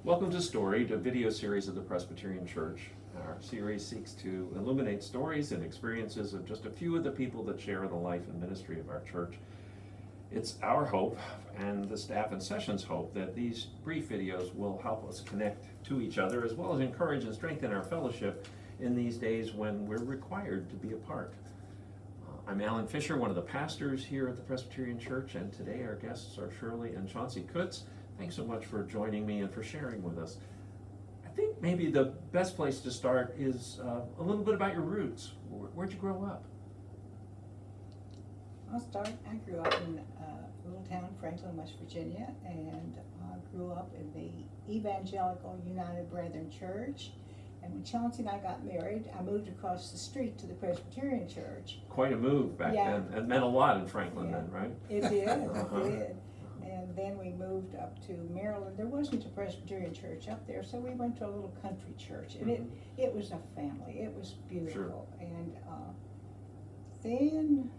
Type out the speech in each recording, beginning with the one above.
Welcome to Storied, a video series of the Presbyterian Church. Our series seeks to illuminate stories and experiences of just a few of the people that share in the life and ministry of our church. It's our hope, and the staff and sessions hope, that these brief videos will help us connect to each other, as well as encourage and strengthen our fellowship in these days when we're required to be apart. I'm Alan Fisher, one of the pastors here at the Presbyterian Church, and today our guests are Shirley and Chauncey Kutz. Thanks so much for joining me and for sharing with us. I think maybe the best place to start is a little bit about your roots. Where'd you grow up? I grew up in a little town, Franklin, West Virginia, and I grew up in the Evangelical United Brethren Church. And when Chauncey and I got married, I moved across the street to the Presbyterian Church. Quite a move back then. It meant a lot in Franklin then, right? It did, it did. And then we moved up to Maryland. There wasn't a Presbyterian church up there, so we went to a little country church. And it was a family. It was beautiful. Sure. And then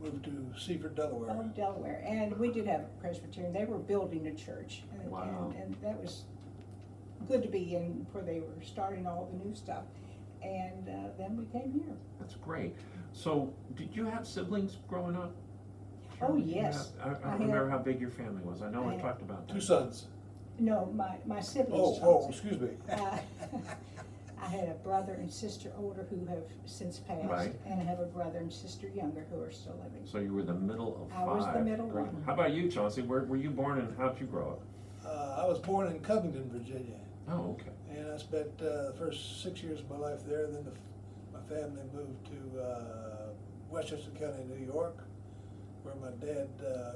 Moved to Seaford, Delaware. Oh, Delaware, and we did have a Presbyterian. They were building a church, and, Wow. and that was good to be in, where they were starting all the new stuff. And then we came here. That's great. So, did you have siblings growing up? Oh, Shirley, did you yes. have- I remember how big your family was. I know we talked about that. 2 sons. No, my siblings. Excuse me. I had a brother and sister older who have since passed, Right. and I have a brother and sister younger who are still living. So you were the middle of I five. was the middle Great. one. How about you, Chauncey? Where were you born and how did you grow up? I was born in Covington, Virginia, Oh, okay. and I spent the first 6 years of my life there. Then my family moved to Westchester County, New York, where my dad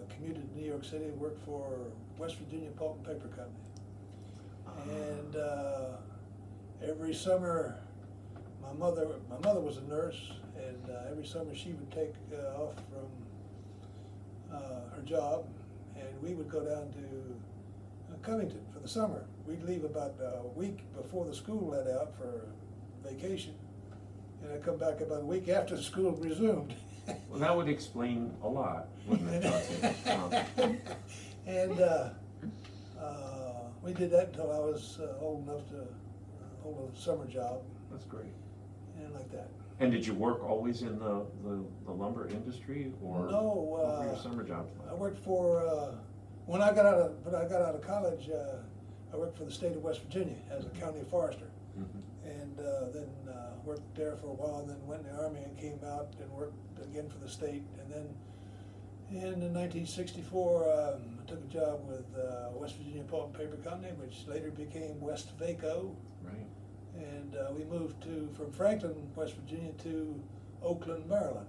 commuted to New York City and worked for West Virginia Pulp and Paper Company. And every summer, my mother was a nurse, and every summer she would take off from her job, and we would go down to Covington for the summer. We'd leave about a week before the school let out for vacation, and I'd come back about a week after the school resumed. Well, that would explain a lot, wouldn't it, Chauncey? And we did that until I was old enough to hold a summer job, That's great. and like that. And did you work always in the lumber industry, or No, what were your summer jobs I like? worked for when I got out of college. I worked for the state of West Virginia as a county forester, and then worked there for a while, and then went in the Army and came out and worked again for the state. And then in 1964, I took a job with West Virginia Pulp and Paper Company, which later became West Vaco. Right. And we moved from Franklin, West Virginia to Oakland, Maryland.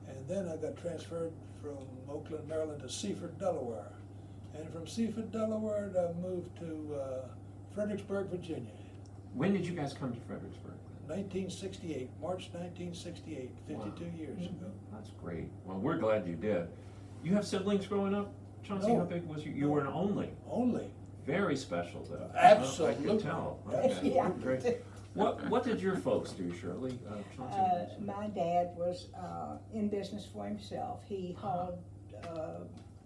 And then I got transferred from Oakland, Maryland to Seaford, Delaware. And from Seaford, Delaware, I moved to Fredericksburg, Virginia. When did you guys come to Fredericksburg? 1968, March 1968, 52 years ago. That's great. Well, we're glad you did. You have siblings growing up, Chauncey? No. How big was you? You were an only. Only. Very special, though. Absolutely. I can tell. Okay. Yeah. Great. What did your folks do, Shirley? Chauncey? My dad was in business for himself. He hauled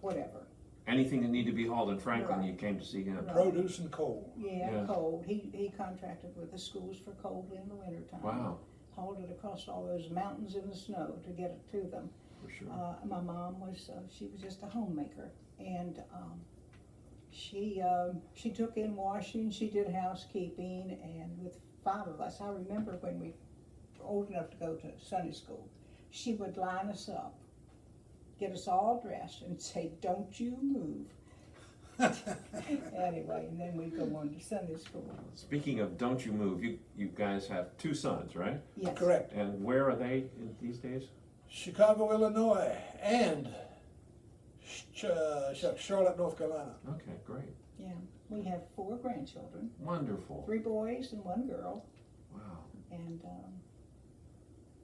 whatever. Anything that needed to be hauled in Franklin, Right. you came to see him. Right. Produce and coal. Yeah. Coal. He contracted with the schools for coal in the wintertime. Wow. Hauled it across all those mountains in the snow to get it to them. For sure. My mom was, she was just a homemaker, and she took in washing, she did housekeeping, and with 5 of us, I remember when we were old enough to go to Sunday school, she would line us up, get us all dressed, and say, "Don't you move." Anyway, and then we'd go on to Sunday school. Speaking of don't you move, you guys have 2 sons, right? Yes. Correct. And where are they these days? Chicago, Illinois, and Charlotte, North Carolina. Okay, great. Yeah, we have 4 grandchildren, Wonderful. 3 boys and 1 girl. Wow. And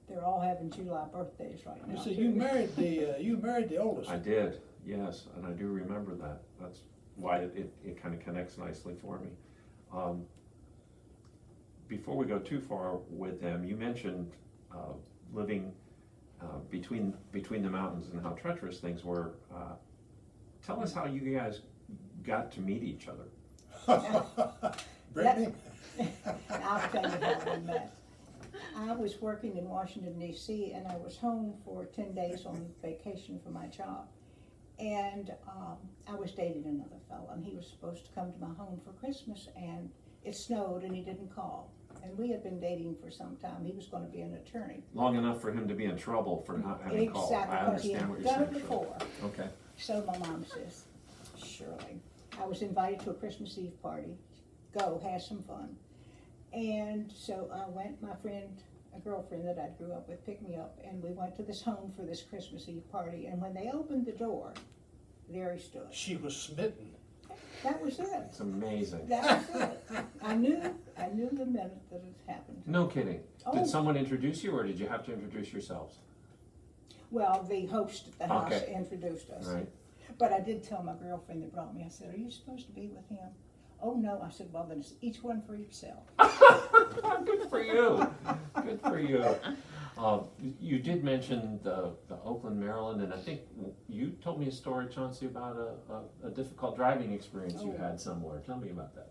they're all having July birthdays right now. You see, too. you married the oldest. I did, yes, and I do remember that. That's why it kind of connects nicely for me. Before we go too far with them, you mentioned living between the mountains and how treacherous things were. Tell us how you guys got to meet each other. Brittany? I'll tell you how we met. I was working in Washington DC and I was home for 10 days on vacation for my job. And I was dating another fellow and he was supposed to come to my home for Christmas and it snowed and he didn't call. And we had been dating for some time. He was gonna be an attorney. Long enough for him to be in trouble for not having called. Exactly, I because he understand what had you're done saying. it before. Okay. So my mom says, Shirley, I was invited to a Christmas Eve party. Go, have some fun. And so I went, my friend, a girlfriend that I grew up with, picked me up, and we went to this home for this Christmas Eve party. And when they opened the door, there he stood. She was smitten. That was it. It's amazing. That was it. I knew the minute that it happened. No kidding. Oh. Did someone introduce you or did you have to introduce yourselves? Well, the host at the house Okay. introduced us. Right. But I did tell my girlfriend that brought me, I said, are you supposed to be with him? Oh, no. I said, well, then it's each one for yourself. Good for you. Good for you. You did mention the Oakland, Maryland, and I think you told me a story, Chauncey, about a difficult driving experience you Oh. had somewhere. Tell me about that.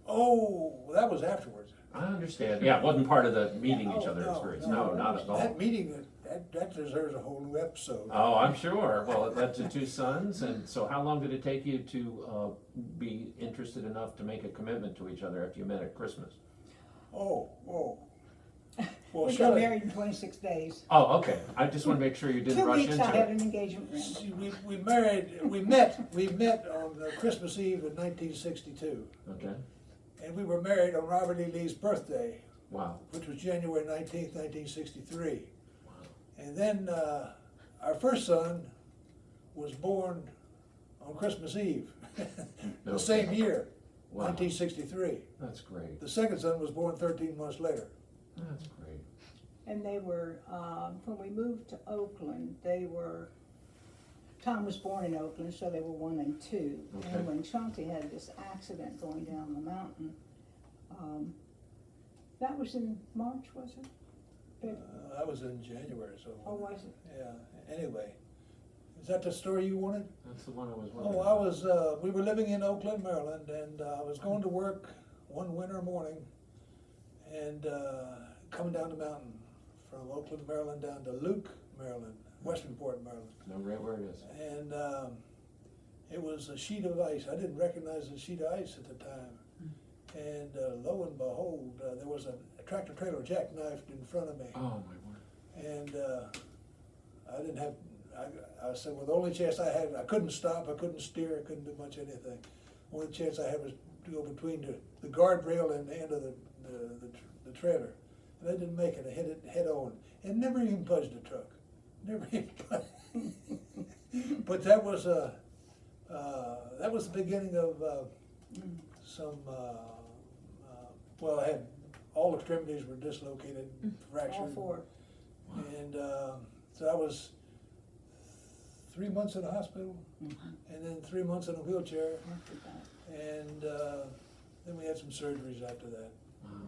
Oh, that was afterwards. I understand. Yeah, it wasn't part of the meeting each Oh, other No, experience. no, No, not at all. That meeting, that deserves a whole new episode. Oh, I'm sure. Well, it led to two sons, and so how long did it take you to be interested enough to make a commitment to each other after you met at Christmas? Oh. Well, We got Shirley, married in 26 days. Oh, okay. I just want to make sure you didn't 2 rush weeks into I had it. an engagement ring. see, we met on Christmas Eve in 1962. Okay. And we were married on Robert E. Lee's birthday, Wow. which was January 19th, 1963. Wow. And then our first son was born on Christmas Eve, the same year, Wow. 1963. That's great. The second son was born 13 months later. That's great. And they were, when we moved to Oakland, Tom was born in Oakland, so they were 1 and 2. Okay. And when Chauncey had this accident going down the mountain, that was in March, was it? That was in January, so. Or was it? Yeah, anyway. Is that the story you wanted? That's the one I was wondering. We were living in Oakland, Maryland, and I was going to work one winter morning and coming down the mountain from Oakland, Maryland, down to Luke, Maryland, Westernport, Maryland. No, right where it is. And it was a sheet of ice. I didn't recognize the sheet of ice at the time. And lo and behold, there was a tractor trailer jackknifed in front of me. Oh, my word. And I didn't have, I said, well, the only chance I had, I couldn't stop, I couldn't steer, I couldn't do much anything. Only chance I had was to go between the guardrail and the end of the trailer. And I didn't make it, I hit it head on. And never even budged the truck. Never even budged. But that was the beginning of some, well, I had, all extremities were dislocated, fractured. All 4. And so I was 3 months in the hospital, and then 3 months in a wheelchair, After that. and then we had some surgeries after that.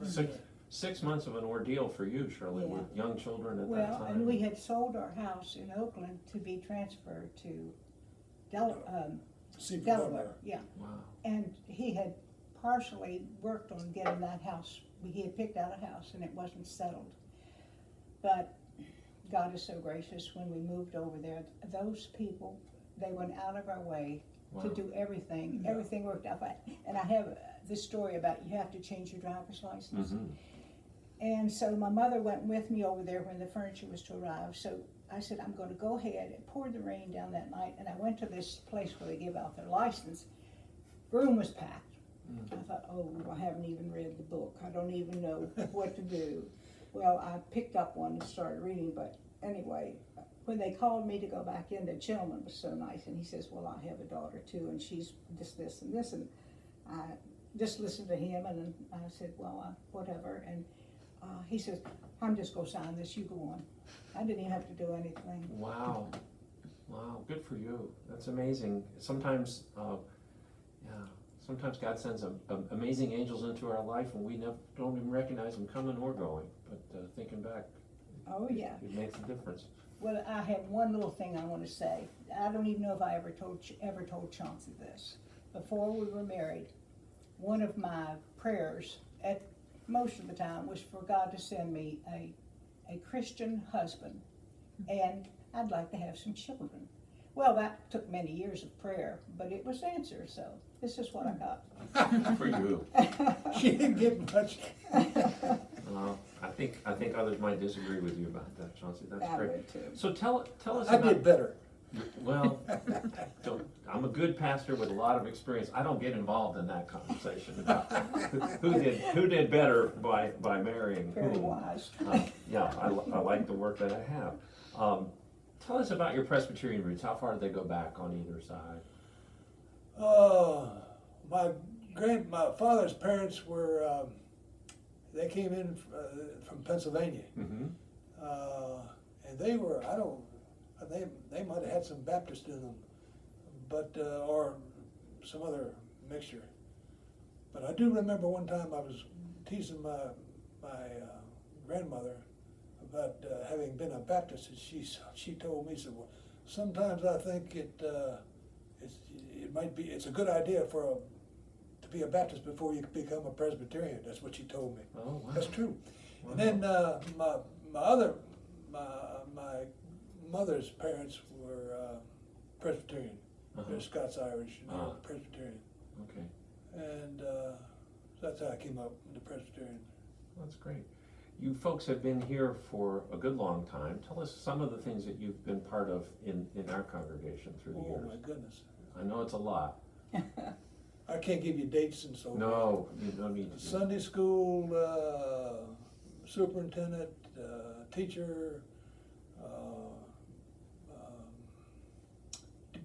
Wow. 6 months of an ordeal for you, Shirley, Yeah. with young children at that Well, time. and we had sold our house in Oakland to be transferred to Seafood Delaware, Delaware. yeah. Wow. And he had partially worked on getting that house. He had picked out a house and it wasn't settled. But God is so gracious, when we moved over there, those people, they went out of our way to Wow. do everything. Yeah. Everything worked out fine. And I have this story about you have to change your driver's license. Mhm. And so my mother went with me over there when the furniture was to arrive. So I said, I'm going to go ahead. It poured the rain down that night, and I went to this place where they give out their license. Room was packed. I thought, oh, I haven't even read the book. I don't even know what to do. Well, I picked up one and started reading, but anyway, when they called me to go back in, the gentleman was so nice, and he says, well, I have a daughter too, and she's this, and this, and I just listened to him, and I said, well, whatever, and he says, I'm just gonna sign this, you go on. I didn't even have to do anything. Wow. Wow, good for you. That's amazing. Sometimes, sometimes God sends amazing angels into our life and we don't even recognize them coming or going. But thinking back, Oh, yeah. it makes a difference. Well, I have one little thing I want to say. I don't even know if I ever told Chauncey this, before we were married, one of my prayers at most of the time was for God to send me a Christian husband, and I'd like to have some children. Well, that took many years of prayer, but it was answered, so this is what I got. For you. She didn't get much. I think others might disagree with you about that, Chauncey. That's I great. would too. So tell us I about. did better. Well, I'm a good pastor with a lot of experience. I don't get involved in that conversation about who did better by marrying Very whom. wise. Yeah, I like the work that I have. Tell us about your Presbyterian roots. How far did they go back on either side? My father's parents were, they came in from Pennsylvania. Mm-hmm. And they were, they might have had some Baptist in them, but, or some other mixture. But I do remember one time I was teasing my grandmother about having been a Baptist, and she told me, said, well, sometimes I think it's a good idea to be a Baptist before you become a Presbyterian. That's what she told me. Oh, wow. That's true. Wow. And then my mother's parents were Presbyterian. Uh-huh. They're Scots-Irish, and they're Ah. Presbyterian. Okay, And that's how I came up with the Presbyterian. that's great. You folks have been here for a good long time. Tell us some of the things that you've been part of in our congregation through the Oh, years. my goodness. I know it's a lot. I can't give you dates and so forth. No, you don't need to. Sunday school, superintendent, teacher,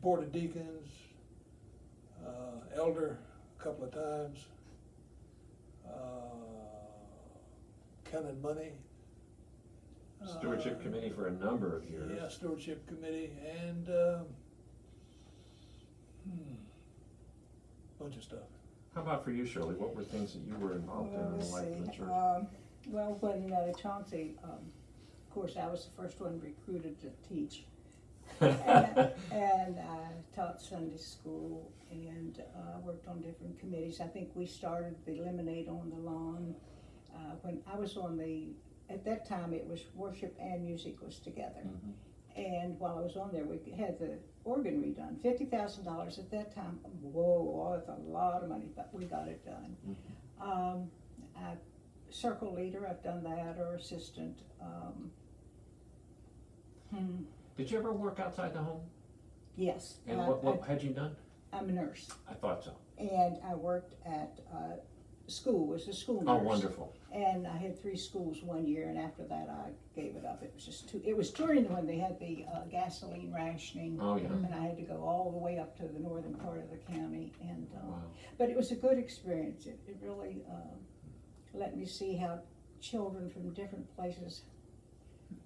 board of deacons, elder a couple of times, counted money. Stewardship committee for a number of years. Yeah, stewardship committee, and bunch of stuff. How about for you, Shirley? What were things that you were involved in Let's the life of the see. church? Well, when Chauncey, of course, I was the first one recruited to teach. and I taught Sunday school and worked on different committees. I think we started the Lemonade on the Lawn. When I was at that time it was worship and music was together. Mhm. And while I was on there, we had the organ redone, $50,000 at that time. Whoa, that's a lot of money, but we got it done. Mhm. Circle leader, I've done that, or assistant. Did you ever work outside the home? Yes. And what had you done? I'm a nurse, I thought so. and I worked at school, was a school Oh, nurse. wonderful. And I had 3 schools one year, and after that I gave it up. It was just it was during when they had the gasoline rationing. Oh, yeah. And I had to go all the way up to the northern part of the county, and Wow. but it was a good experience. It really let me see how children from different places,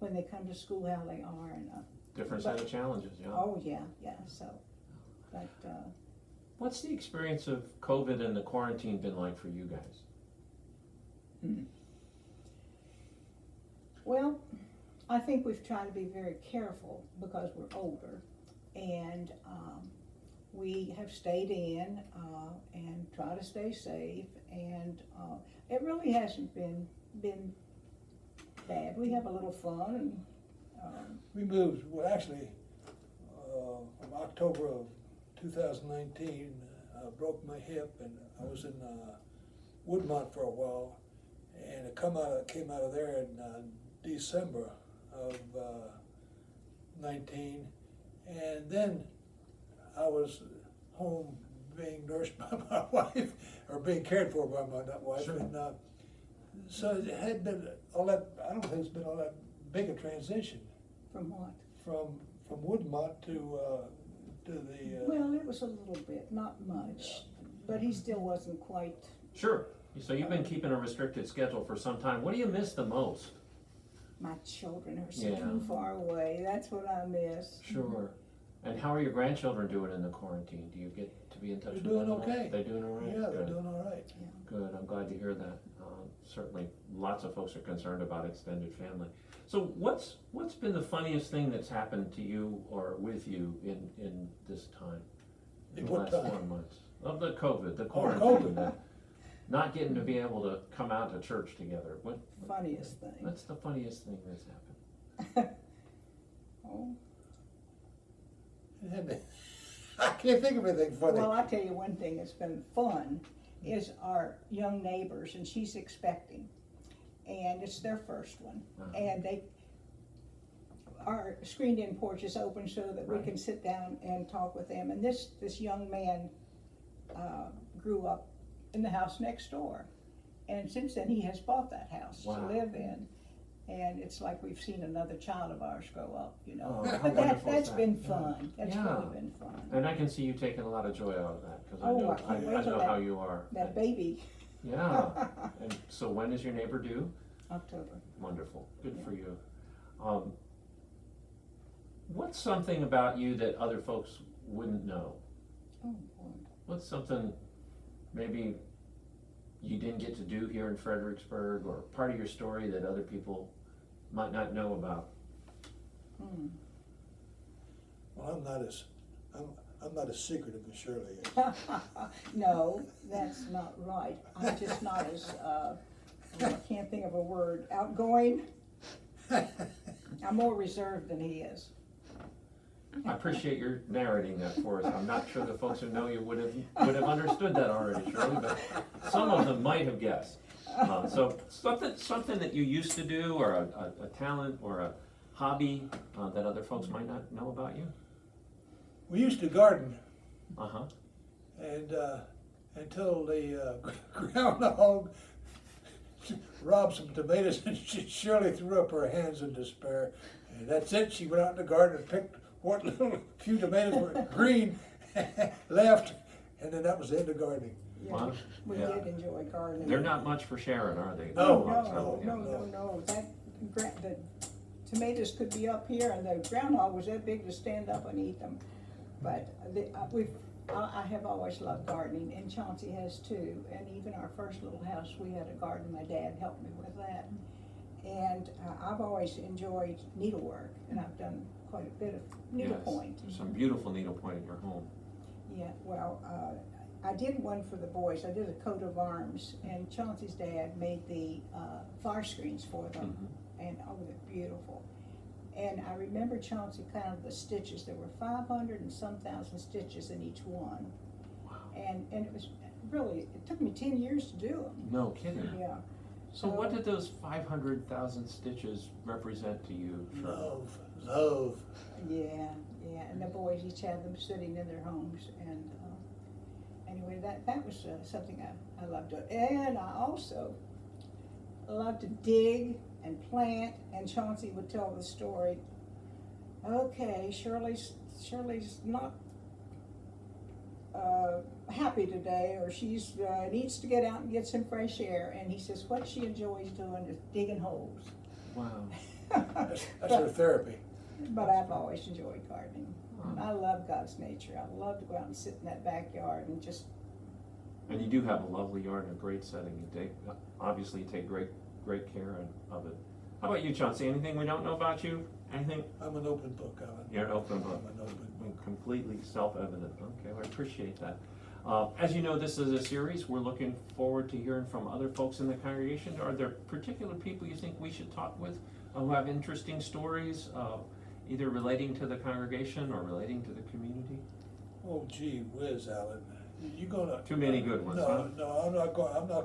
when they come to school, how they are, and Different set of challenges, yeah. oh yeah, so, but What's the experience of COVID and the quarantine been like for you guys? Well, I think we've tried to be very careful because we're older, and we have stayed in and try to stay safe, and it really hasn't been bad. We have a little fun, and We moved, well, actually, from October of 2019, I broke my hip, and I was in Woodmont for a while, and it came out of there in December of 19, and then I was home being nursed by my wife, or being cared for by my wife, Sure. and so it had been all that. I don't think it's been all that big a transition from what? from Woodmont to the. Well, it was a little bit, not much, but he still wasn't quite. Sure. So you've been keeping a restricted schedule for some time. What do you miss the most? My children are so Yeah. too far away. That's what I miss. Sure. And how are your grandchildren doing in the quarantine? Do you get to be in touch They're with doing them? okay. They're doing all right? Yeah, they're Good. doing all right. Good, I'm glad to hear that. Certainly, lots of folks are concerned about extended family. So what's been the funniest thing that's happened to you or with you in this time? In the In what last time? 4 months? of the COVID, the Oh, quarantine, COVID. not getting to be able to come out to church together. Funniest thing. What's the funniest thing that's happened? Oh, I can't think of anything funny. well, I'll tell you one thing that's been fun is our young neighbors, and she's expecting, and it's their first one. Uh-huh. And our screened-in porch is open so that we Right. can sit down and talk with them. And this young man grew up in the house next door, and since then he has bought that house to Wow. live in. And it's like we've seen another child of ours grow up, you know. Oh, how But wonderful is that's that? been fun. That's Yeah. really been fun. And I can see you taking a lot of joy out of that, because I Oh, know, I can't wait I till know that- how you are. That baby, Yeah, and so when is your neighbor due? October. Wonderful, good Yeah. for you. What's something about you that other folks wouldn't know? Oh, boy. What's something maybe you didn't get to do here in Fredericksburg, or part of your story that other people might not know about? Hmm. Well, I'm not as secretive as Shirley is. No, that's not right. I'm just not as, I can't think of a word, outgoing. I'm more reserved than he is. I appreciate your narrating that for us. I'm not sure the folks who know you would have understood that already, Shirley, but some of them might have guessed. So something that you used to do, or a talent, or a hobby that other folks might not know about you? We used to garden, Uh-huh. and until the groundhog robbed some tomatoes, and Shirley threw up her hands in despair. And that's it. She went out in the garden and picked what little few tomatoes were green left, and then that was the end of gardening. Yeah, Wow. we Yeah. did enjoy gardening. They're not much for sharing, are they? No, No. The tomatoes could be up here, and the groundhog was that big to stand up and eat them. But I have always loved gardening, and Chauncey has too. And even our first little house, we had a garden. My dad helped me with that. And I've always enjoyed needlework, and I've done quite a bit of needlepoint. Yes, some beautiful needlepoint in your home. Yeah, well, I did one for the boys. I did a coat of arms, and Chauncey's dad made the fire screens for them, and oh, they're beautiful. And I remember Chauncey counted the stitches. There were 500 and some thousand stitches in each one, Wow. and it was really, it took me 10 years to do them. No kidding. Yeah. So what did those 500,000 stitches represent to you, Shirley? Love. Yeah, and the boys each had them sitting in their homes, and anyway, that was something I loved doing. And I also loved to dig and plant, and Chauncey would tell the story. Okay, Shirley's not happy today, or she's needs to get out and get some fresh air, and he says what she enjoys doing is digging holes. Wow. That's her therapy. But I've always enjoyed gardening. Oh. I love God's nature. I love to go out and sit in that backyard and just, And you do have a lovely yard and a great setting. Obviously you take great care of it. How about you, Chauncey? Anything we don't know about you? Anything? I'm an open book, Alan. You're an open book. I'm an open book. Completely self-evident. Okay, well, I appreciate that. As you know, this is a series. We're looking forward to hearing from other folks in the congregation. Are there particular people you think we should talk with who have interesting stories, either relating to the congregation or relating to the community? Oh, gee whiz, Alan. You gonna? Too many good ones, huh? No, I'm not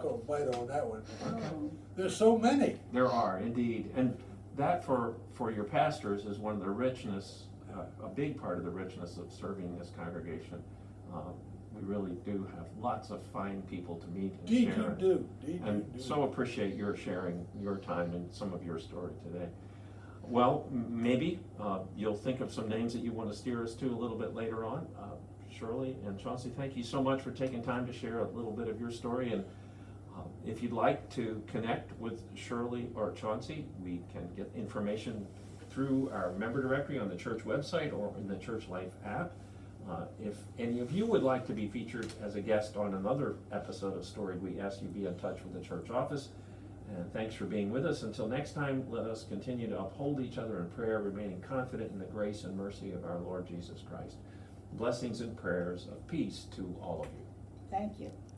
gonna bite on that one. Okay. There's so many. There are indeed, and that for your pastors is one of the richness, a big part of the richness of serving this congregation. We really do have lots of fine people to meet and Indeed share. you do. Indeed And you do. so appreciate your sharing your time and some of your story today. Well, maybe you'll think of some names that you want to steer us to a little bit later on. Shirley and Chauncey, thank you so much for taking time to share a little bit of your story. And if you'd like to connect with Shirley or Chauncey, we can get information through our member directory on the church website or in the Church Life app. If any of you would like to be featured as a guest on another episode of Storied, we ask you be in touch with the church office. And thanks for being with us. Until next time, let us continue to uphold each other in prayer, remaining confident in the grace and mercy of our Lord Jesus Christ. Blessings and prayers of peace to all of you. Thank you.